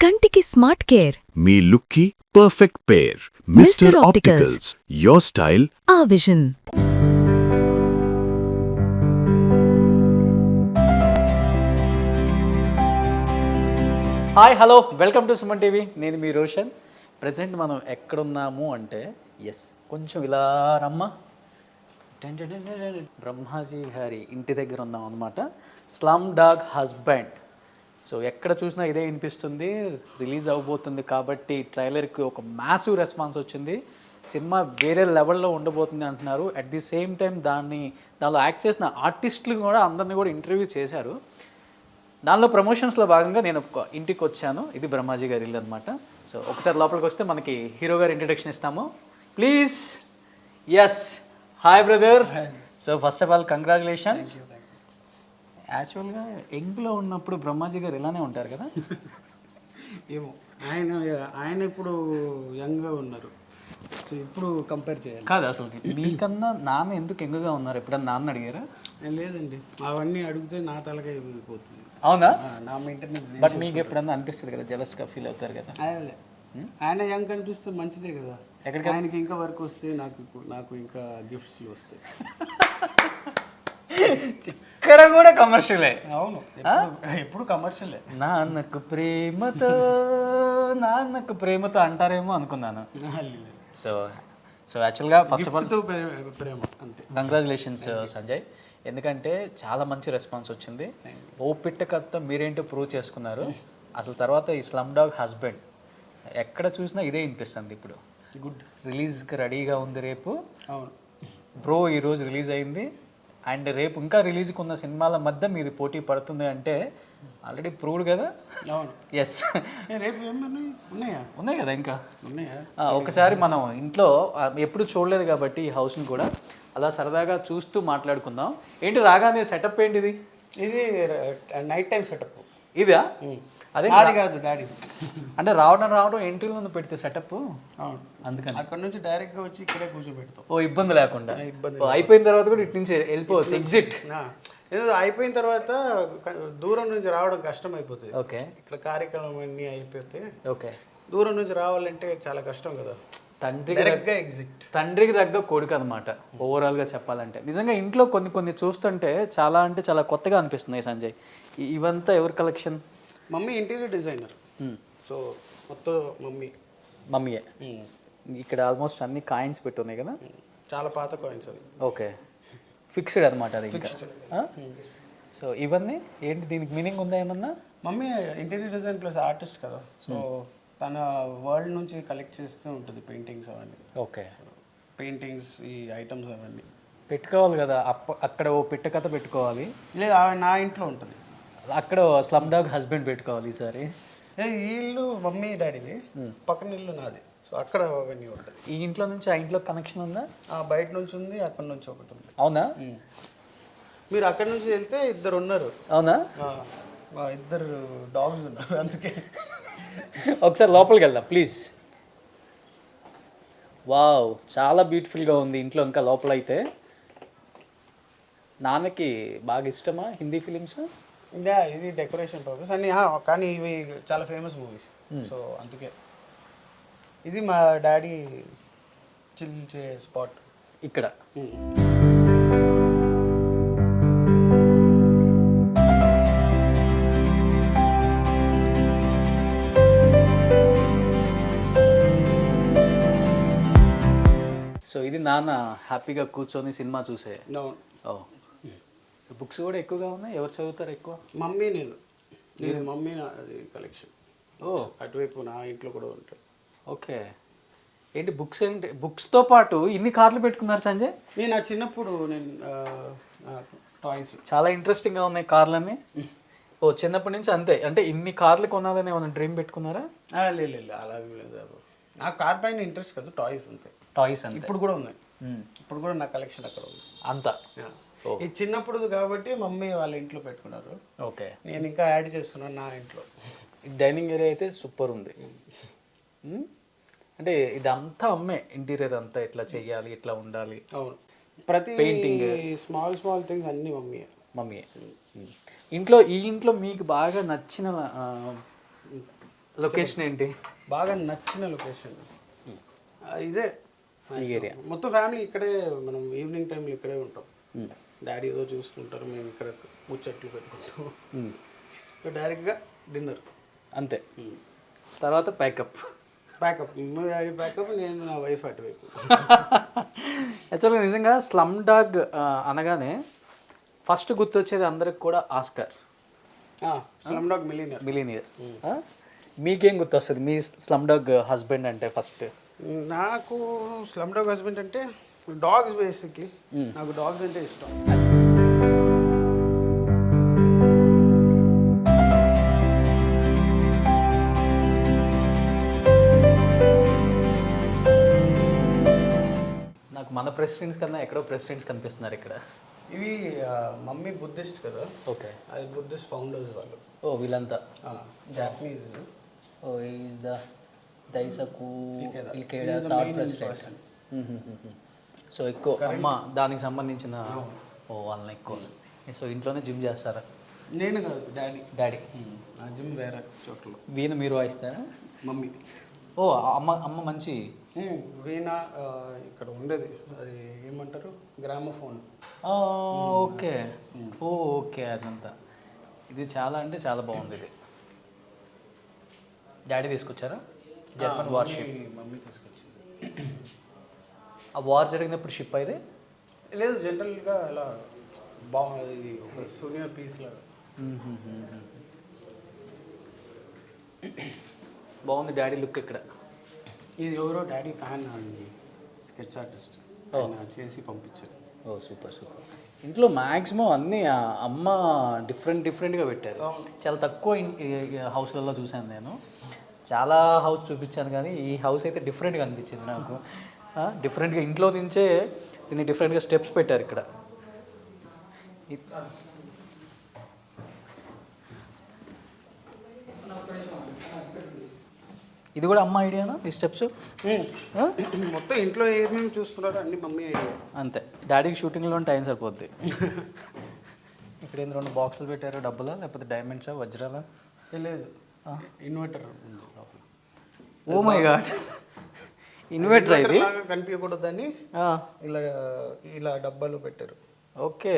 కంటికి smart care మీ లుక్కి perfect pair mister opticals your style our vision. Hi hello welcome to Suman TV. నేను మీ రోషన్. ప్రజెంట్ మనం ఎక్కడున్నాము అంటే కొంచెం ఇలా రమ్మ బ్రహ్మాజీ గారి ఇంటి దగ్గర ఉన్నాం అనమాట. Slum dog husband. సో ఎక్కడ చూసినా ఇదే వినిపిస్తుంది. రిలీజ్ అవబోతుంది కాబట్టి ట్రైలర్కి ఒక మ్యాసివ్ రెస్పాన్స్ వచ్చింది. సినిమా వేరే లెవెల్లో ఉండబోతుంది అంటున్నారు. అట్ ది సేమ్ టైం దానిలో యాక్ట్ చేసిన ఆర్టిస్టులు కూడా అందరినీ కూడా ఇంటర్వ్యూ చేశారు. దానిలో ప్రమోషన్స్లో భాగంగా నేను ఒక ఇంటికి వచ్చాను. ఇది బ్రహ్మాజీ గారి ఇల్లు అనమాట. సో ఒకసారి లోపలికి వస్తే మనకి హీరో గారు ఇంట్రడక్షన్ ఇస్తాము please. Yes, hi brother. So first of all congratulations. యాక్చువల్గా యంగ్లో ఉన్నప్పుడు బ్రహ్మాజీ గారు ఇలానే ఉంటారు కదా? ఏమో ఆయన ఇప్పుడు యంగ్గా ఉన్నారు. సో ఇప్పుడు కంపేర్ చేయాలి కాదు, అసలు మీకన్నా నాన్న ఎందుకు యంగ్గా ఉన్నారు? ఎప్పుడన్నా నాన్న అడిగారా? లేదండి, అవన్నీ అడిగితే నా తలకాయ పోతుంది. అవునా? నా మెయింటెనెన్స్. బట్ మీకు ఎప్పుడన్నా అనిపిస్తుంది కదా, జెలస్గా ఫీల్ అవుతారు కదా? ఆయన యంగ్ కనిపిస్తే మంచిదే కదా. ఎక్కడికి? ఆయనకి ఇంకా వర్క్ వస్తే నాకు ఇంకా గిఫ్ట్స్లు వస్తాయి. ఇక్కడ కూడా కమర్షియలే. అవును, ఎప్పుడు కమర్షియలే. నాన్నకు ప్రేమతో అంటారేమో అనుకున్నాను. సో యాక్చువల్గా ఫస్ట్ ఆఫ్ ఆల్ ప్రేమ అంతే. కంగ్రాచులేషన్స్ సంజయ్. ఎందుకంటే చాలా మంచి రెస్పాన్స్ వచ్చింది. ఓ పిట్టకత్తో మీరేంటో ప్రూవ్ చేసుకున్నారు. అసలు తర్వాత ఈ స్లమ్ డాగ్ హస్బెండ్ ఎక్కడ చూసినా ఇదే వినిపిస్తుంది. ఇప్పుడు గుడ్. రిలీజ్కి రెడీగా ఉంది రేపు. అవును బ్రో, ఈరోజు రిలీజ్ అయింది. అండ్ రేపు ఇంకా రిలీజ్కి ఉన్న సినిమాల మధ్య మీది పోటీ పడుతుంది అంటే ఆల్రెడీ ప్రూవ్డ్ కదా. అవును. ఎస్. రేపు ఉన్నాయి కదా ఇంకా. ఉన్నాయా? ఒకసారి మనం ఇంట్లో ఎప్పుడు చూడలేదు కాబట్టి ఈ హౌస్ని కూడా అలా సరదాగా చూస్తూ మాట్లాడుకుందాం. ఏంటి రాగానే సెటప్ ఏంటిది? ఇది నైట్ టైం సెటప్. ఇదా? అదే కాదు డాడీ. అంటే రావడం ఎంట్రీలో పెడితే సెటప్. అవును, అందుకని అక్కడ నుంచి డైరెక్ట్గా వచ్చి ఇక్కడే కూర్చోబెడతాం. ఓ ఇబ్బంది లేకుండా. అయిపోయిన తర్వాత కూడా ఇటు నుంచి వెళ్ళిపోవచ్చు, ఎగ్జిట్. ఏదో అయిపోయిన తర్వాత దూరం నుంచి రావడం కష్టం అయిపోతుంది. ఓకే. ఇక్కడ కార్యక్రమం అన్నీ అయిపోతే ఓకే, దూరం నుంచి రావాలంటే చాలా కష్టం కదా. తండ్రికి తగ్గ కొడుకు అనమాట ఓవరాల్గా చెప్పాలంటే. నిజంగా ఇంట్లో కొన్ని చూస్తుంటే చాలా అంటే చాలా కొత్తగా అనిపిస్తున్నాయి సంజయ్. ఇవంతా ఎవరి collection? Mummy interior designer. So మొత్తం మమ్మీయే. ఇక్కడ ఆల్మోస్ట్ అన్ని కాయిన్స్ పెట్టి ఉన్నాయి కదా. చాలా పాత కాయిన్స్ అవి. ఓకే, ఫిక్స్డ్ అనమాట అది ఇంకా. సో ఇవన్నీ ఏంటి, దీనికి మీనింగ్ ఉందా ఏమన్నా? Mummy interior design plus artist కదా. సో తన వరల్డ్ నుంచి కలెక్ట్ చేస్తూ ఉంటుంది పెయింటింగ్స్ అవన్నీ. ఓకే, పెయింటింగ్స్, ఈ ఐటమ్స్ అవన్నీ పెట్టుకోవాలి కదా. అక్కడ ఓ పిట్ట కథ పెట్టుకోవాలి. లేదు, నా ఇంట్లో ఉంటుంది. అక్కడ స్లమ్ డాగ్ హస్బెండ్ పెట్టుకోవాలి ఈసారి. ఈ ఇల్లు మమ్మీ డాడీది, పక్కన ఇల్లు నాది. సో అక్కడ అవన్నీ ఉంటుంది. ఈ ఇంట్లో నుంచి ఆ ఇంట్లో కనెక్షన్ ఉందా? బయట నుంచి ఉంది, అక్కడ నుంచి ఒకటి ఉంది. అవునా? మీరు అక్కడ నుంచి వెళ్తే ఇద్దరు ఉన్నారు. అవునా? ఇద్దరు డాగ్స్ ఉన్నారు, అందుకే. ఒకసారి లోపలికి వెళ్దాం ప్లీజ్. వావ్, చాలా బ్యూటిఫుల్గా ఉంది ఇంట్లో. ఇంకా లోపల అయితే నాన్నకి బాగా ఇష్టమా హిందీ ఫిలిమ్స్? ఇది డెకరేషన్ పర్పస్ అన్ని, కానీ ఇవి చాలా ఫేమస్ మూవీస్. సో అందుకే ఇది మా డాడీ చిల్ చే స్పాట్ ఇక్కడ. సో ఇది నాన్న హ్యాపీగా కూర్చొని సినిమా చూసే. ఓ, బుక్స్ కూడా ఎక్కువగా ఉన్నాయి. ఎవరు చదువుతారు ఎక్కువ? మమ్మీ, నేను మమ్మీ కలెక్షన్. ఓ, అటువైపు నా ఇంట్లో కూడా ఉంటాయి. ఓకే. ఏంటి బుక్స్? ఏంటి బుక్స్తో పాటు ఇన్ని కార్లు పెట్టుకున్నారు సంజయ్? నేను చిన్నప్పుడు టాయ్స్ చాలా ఇంట్రెస్టింగ్గా ఉన్నాయి కార్లన్నీ. ఓ, చిన్నప్పటి నుంచి అంతే. అంటే ఇన్ని కార్లు కొనాలని ఏమైనా డ్రీమ్ పెట్టుకున్నారా? లేదు, అలా లేదు. నాకు కార్ పైన ఇంట్రెస్ట్ కాదు, టాయ్స్ అంతే. టాయ్స్ అంతే. ఇప్పుడు కూడా ఉన్నాయి. ఇప్పుడు కూడా నా కలెక్షన్ అక్కడ ఉంది అంతా. ఇది చిన్నప్పుడు కాబట్టి మమ్మీ వాళ్ళ ఇంట్లో పెట్టుకున్నారు. ఓకే, నేను ఇంకా యాడ్ చేస్తున్నాను నా ఇంట్లో. డైనింగ్ ఏరియా అయితే సూపర్ ఉంది. అంటే ఇదంతా అమ్మే, ఇంటీరియర్ అంతా ఇట్లా చెయ్యాలి, ఇట్లా ఉండాలి. అవును, ప్రతి పెయింటింగ్, స్మాల్ థింగ్స్ అన్ని మమ్మీయే. ఇంట్లో ఈ ఇంట్లో మీకు బాగా నచ్చిన లొకేషన్ ఏంటి? బాగా నచ్చిన లొకేషన్ ఇదే. ఈ ఏరియా మొత్తం ఫ్యామిలీ ఇక్కడే, మనం ఈవినింగ్ టైంలో ఇక్కడే ఉంటాం. డాడీ ఏదో చూసుకుంటారు, మేము ఇక్కడ ముచ్చట్లు పెట్టుకుంటాం. డైరెక్ట్గా డిన్నర్ అంతే. తర్వాత ప్యాకప్. డాడీ ప్యాకప్, నేను నా వైఫ్ అటువైపు. యాక్చువల్గా నిజంగా స్లమ్ డాగ్ అనగానే ఫస్ట్ గుర్తొచ్చేది అందరికి కూడా ఆస్కర్, స్లమ్ డాగ్ మిలీనియర్. మీకేం గుర్తొస్తుంది మీ స్లమ్ డాగ్ హస్బెండ్ అంటే? ఫస్ట్ నాకు స్లమ్ డాగ్ హస్బెండ్ అంటే డాగ్స్ బేసిక్లీ. నాకు డాగ్స్ అంటే ఇష్టం. నాకు మన ప్రెసిడెంట్స్ కన్నా ఎక్కడో ప్రెసిడెంట్స్ కనిపిస్తున్నారు ఇక్కడ. ఇవి మమ్మీ బుద్ధిస్ట్ కదా. ఓకే. అది బుద్ధిస్ట్ ఫౌండర్స్ వాళ్ళు. ఓ వీళ్ళంతా Japanese. Oh is the Daisaku Ikeda third president. So ఎక్కువ అమ్మ దానికి సంబంధించిన వాళ్ళని ఎక్కువ. సో ఇంట్లోనే జిమ్ చేస్తారా? నేను కాదు, డాడీ. ఆ జిమ్ వేరే చోట్ల. వీణ మీరు వాయిస్తారా? మమ్మీ. ఓ అమ్మ మంచి వీణ ఇక్కడ ఉండేది, అది ఏమంటారు, గ్రామఫోన్. ఓకే. ఓకే అదంతా. ఇది చాలా అంటే చాలా బాగుంది. ఇది డాడీ తీసుకొచ్చారా? German worship. మమ్మీ తీసుకొచ్చింది. ఆ వార్ జరిగినప్పుడు షిప్ అయితే లేదు, జనరల్గా అలా బాగుంది, ఒక సోనియర్ పీస్ లాగా. బాగుంది డాడీ లుక్ ఇక్కడ. ఇది ఎవరో డాడీ ఫ్యాన్ అండి, స్కెచ్ ఆర్టిస్ట్ చేసి పంపించారు. ఓ సూపర్. ఇంట్లో మ్యాక్సిమం అన్నీ అమ్మ డిఫరెంట్గా పెట్టారు. చాలా తక్కువ హౌస్లలో చూశాను నేను. చాలా హౌస్ చూపించాను కానీ ఈ హౌస్ అయితే డిఫరెంట్గా అనిపించింది నాకు. డిఫరెంట్గా ఇంట్లో నుంచే దీన్ని డిఫరెంట్గా స్టెప్స్ పెట్టారు ఇక్కడ. ఇది కూడా అమ్మ ఐడియానా ఈ స్టెప్స్? మొత్తం ఇంట్లో ఏమేమి చూస్తున్నారో అన్ని మమ్మీ ఐడియా. అంతే. డాడీకి షూటింగ్లో టైం సరిపోద్ది. ఇక్కడ ఏంది 2 బాక్సులు పెట్టారు, డబ్బులా లేకపోతే డైమండ్సా వజ్రాలా? లేదు, inverter. Oh my God, inverter ఇది కనిపించకూడదని ఇలా డబ్బాలు పెట్టారు. ఓకే.